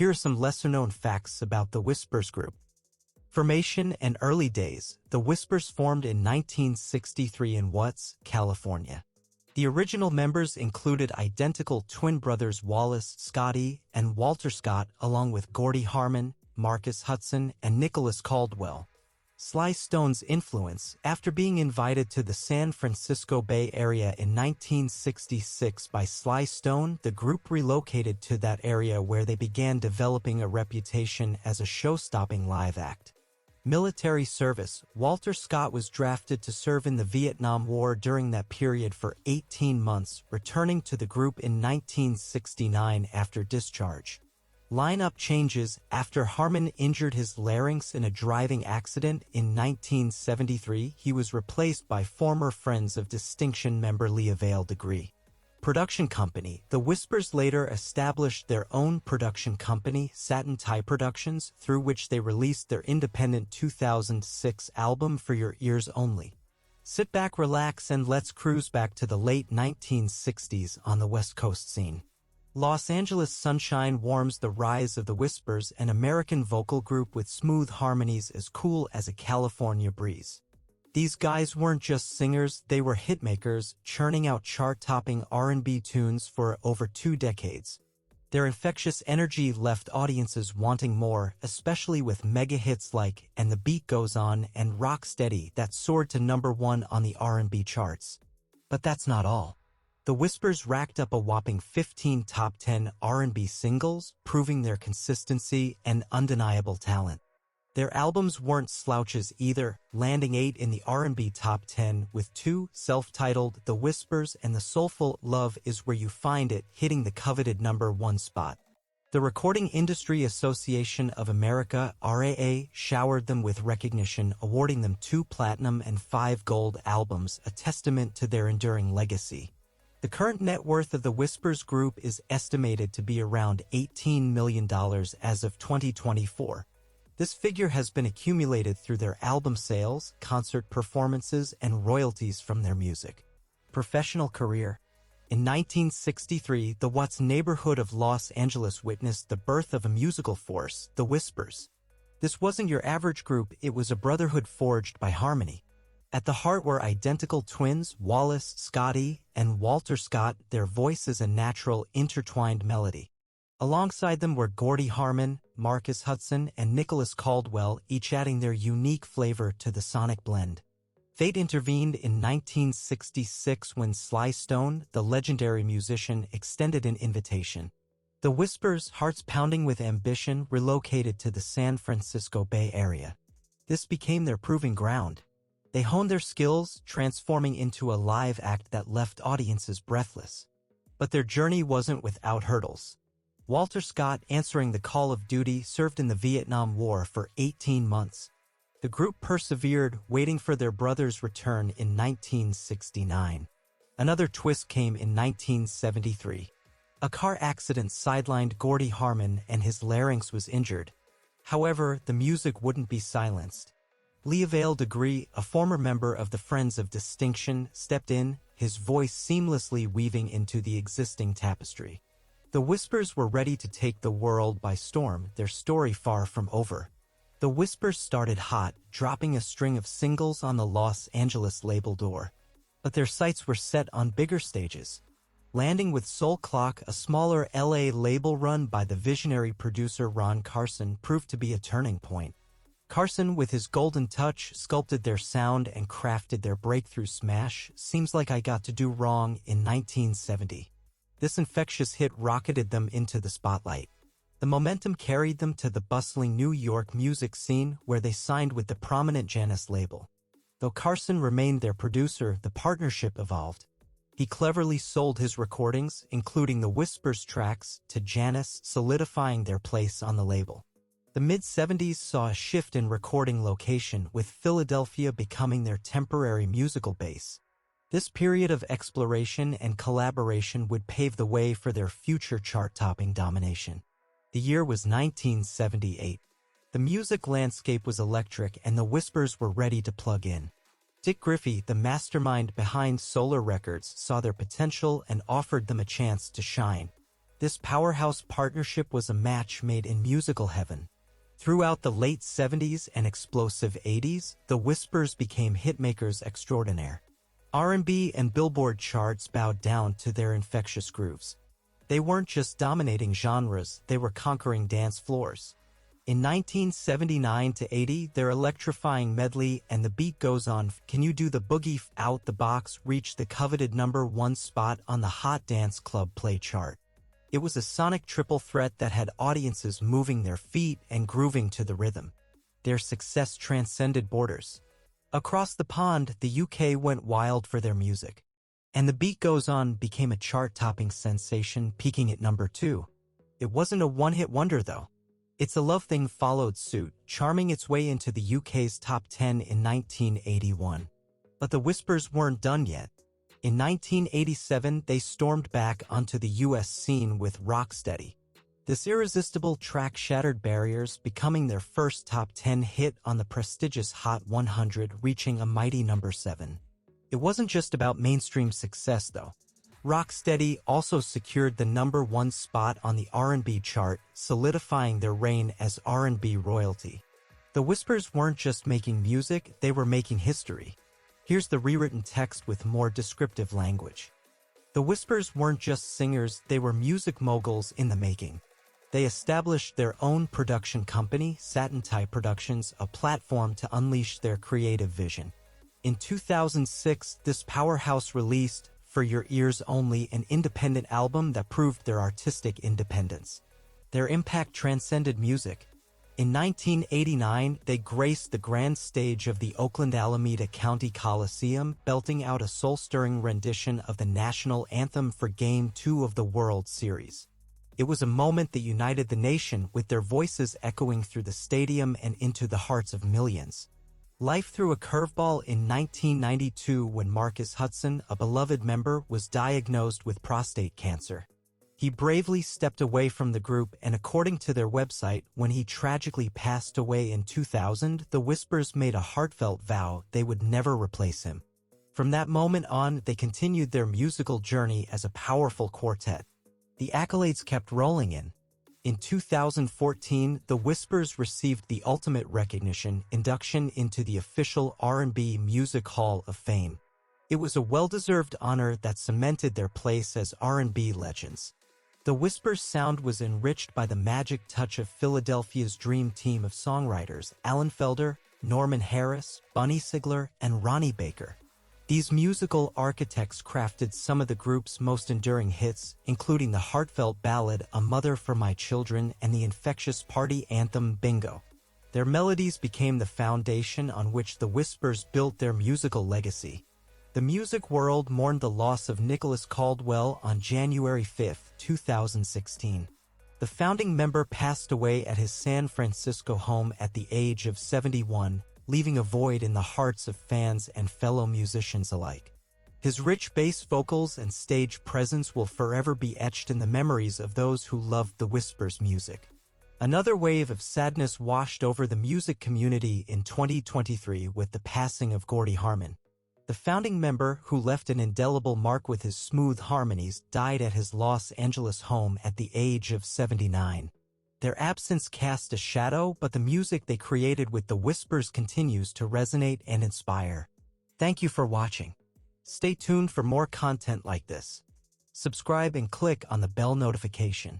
here are some lesser-known facts about the Whispers group. Formation and early days. The Whispers formed in 1963 in Watts, California. The original members included identical twin brothers Wallace, Scotty, and Walter Scott, along with Gordy Harmon, Marcus Hudson, and Nicholas Caldwell. Sly Stone's influence. After being invited to the San Francisco Bay Area in 1966 by Sly Stone, the group relocated to that area where they began developing a reputation as a show-stopping live act. Military service. Walter Scott was drafted to serve in the Vietnam War during that period for 18 months, returning to the group in 1969 after discharge. Lineup changes. After Harmon injured his larynx in a driving accident in 1973, he was replaced by former Friends of Distinction member Leaveil. Production company. The Whispers later established their own production company, Satin Productions, through which they released their independent 2006 album For Your Ears Only. Sit back, relax, and let's cruise back to the late 1960s on the West Coast scene. Los Angeles sunshine warms the rise of the Whispers, an American vocal group with smooth harmonies as cool as a California breeze. These guys weren't just singers, they were hitmakers, churning out chart-topping R&B tunes for over 2 decades. Their infectious energy left audiences wanting more, especially with mega hits like And the Beat Goes On and Rock Steady that soared to #1 on the R&B charts. But that's not all. The Whispers racked up a whopping 15 top 10 R&B singles, proving their consistency and undeniable talent. Their albums weren't slouches either, landing 8 in the R&B top 10 with 2 self-titled The Whispers and the soulful Love Is Where You Find It hitting the coveted #1 spot. The Recording Industry Association of America, RAA, showered them with recognition, awarding them 2 platinum and 5 gold albums, a testament to their enduring legacy. The current net worth of the Whispers group is estimated to be around $18 million as of 2024. This figure has been accumulated through their album sales, concert performances, and royalties from their music. Professional career. In 1963, the Watts neighborhood of Los Angeles witnessed the birth of a musical force, the Whispers. This wasn't your average group, it was a brotherhood forged by harmony. At the heart were identical twins, Wallace, Scotty, and Walter Scott, their voices a natural, intertwined melody. Alongside them were Gordy Harmon, Marcus Hudson, and Nicholas Caldwell, each adding their unique flavor to the sonic blend. Fate intervened in 1966 when Sly Stone, the legendary musician, extended an invitation. The Whispers, hearts pounding with ambition, relocated to the San Francisco Bay Area. This became their proving ground. They honed their skills, transforming into a live act that left audiences breathless. But their journey wasn't without hurdles. Walter Scott, answering the call of duty, served in the Vietnam War for 18 months. The group persevered, waiting for their brother's return in 1969. Another twist came in 1973. A car accident sidelined Gordy Harmon and his larynx was injured. However, the music wouldn't be silenced. Leaveil, a former member of the Friends of Distinction, stepped in, his voice seamlessly weaving into the existing tapestry. The Whispers were ready to take the world by storm, their story far from over. The Whispers started hot, dropping a string of singles on the Los Angeles label Dore. But their sights were set on bigger stages. Landing with Soul Clock, a smaller LA label run by the visionary producer Ron Carson, proved to be a turning point. Carson, with his golden touch, sculpted their sound and crafted their breakthrough smash, Seems Like I Got to Do Wrong, in 1970. This infectious hit rocketed them into the spotlight. The momentum carried them to the bustling New York music scene, where they signed with the prominent Janus label. Though Carson remained their producer, the partnership evolved. He cleverly sold his recordings, including the Whispers tracks, to Janus, solidifying their place on the label. The mid-70s saw a shift in recording location, with Philadelphia becoming their temporary musical base. This period of exploration and collaboration would pave the way for their future chart-topping domination. The year was 1978. The music landscape was electric and the Whispers were ready to plug in. Dick Griffey, the mastermind behind Solar Records, saw their potential and offered them a chance to shine. This powerhouse partnership was a match made in musical heaven. Throughout the late 70s and explosive 80s, the Whispers became hitmakers extraordinaire. R&B and Billboard charts bowed down to their infectious grooves. They weren't just dominating genres, they were conquering dance floors. In 1979 to 80, their electrifying medley "And the Beat Goes On, Can You Do the Boogie Out the Box" reached the coveted #1 spot on the Hot Dance Club Play chart. It was a sonic triple threat that had audiences moving their feet and grooving to the rhythm. Their success transcended borders. Across the pond, the UK went wild for their music. "And the Beat Goes On" became a chart-topping sensation, peaking at #2. It wasn't a one-hit wonder, though. "It's a Love Thing" followed suit, charming its way into the UK's top 10 in 1981. But the Whispers weren't done yet. In 1987, they stormed back onto the US scene with "Rocksteady." This irresistible track shattered barriers, becoming their first top 10 hit on the prestigious Hot 100, reaching a mighty #7. It wasn't just about mainstream success, though. Rocksteady also secured the #1 spot on the R&B chart, solidifying their reign as R&B royalty. The Whispers weren't just making music, they were making history. Here's the rewritten text with more descriptive language. The Whispers weren't just singers, they were music moguls in the making. They established their own production company, Satin Productions, a platform to unleash their creative vision. In 2006, this powerhouse released "For Your Ears Only," an independent album that proved their artistic independence. Their impact transcended music. In 1989, they graced the grand stage of the Oakland Alameda County Coliseum, belting out a soul-stirring rendition of the national anthem for Game 2 of the World Series. It was a moment that united the nation, with their voices echoing through the stadium and into the hearts of millions. Life threw a curveball in 1992 when Marcus Hudson, a beloved member, was diagnosed with prostate cancer. He bravely stepped away from the group, and according to their website, when he tragically passed away in 2000, the Whispers made a heartfelt vow they would never replace him. From that moment on, they continued their musical journey as a powerful quartet. The accolades kept rolling in. In 2014, the Whispers received the ultimate recognition, induction into the official R&B Music Hall of Fame. It was a well-deserved honor that cemented their place as R&B legends. The Whispers' sound was enriched by the magic touch of Philadelphia's dream team of songwriters: Alan Felder, Norman Harris, Bunny Sigler, and Ronnie Baker. These musical architects crafted some of the group's most enduring hits, including the heartfelt ballad "A Mother for My Children" and the infectious party anthem "Bingo." Their melodies became the foundation on which the Whispers built their musical legacy. The music world mourned the loss of Nicholas Caldwell on January 5, 2016. The founding member passed away at his San Francisco home at the age of 71, leaving a void in the hearts of fans and fellow musicians alike. His rich bass vocals and stage presence will forever be etched in the memories of those who loved the Whispers' music. Another wave of sadness washed over the music community in 2023 with the passing of Gordy Harmon. The founding member, who left an indelible mark with his smooth harmonies, died at his Los Angeles home at the age of 79. Their absence cast a shadow, but the music they created with the Whispers continues to resonate and inspire. Thank you for watching. Stay tuned for more content like this. Subscribe and click on the bell notification.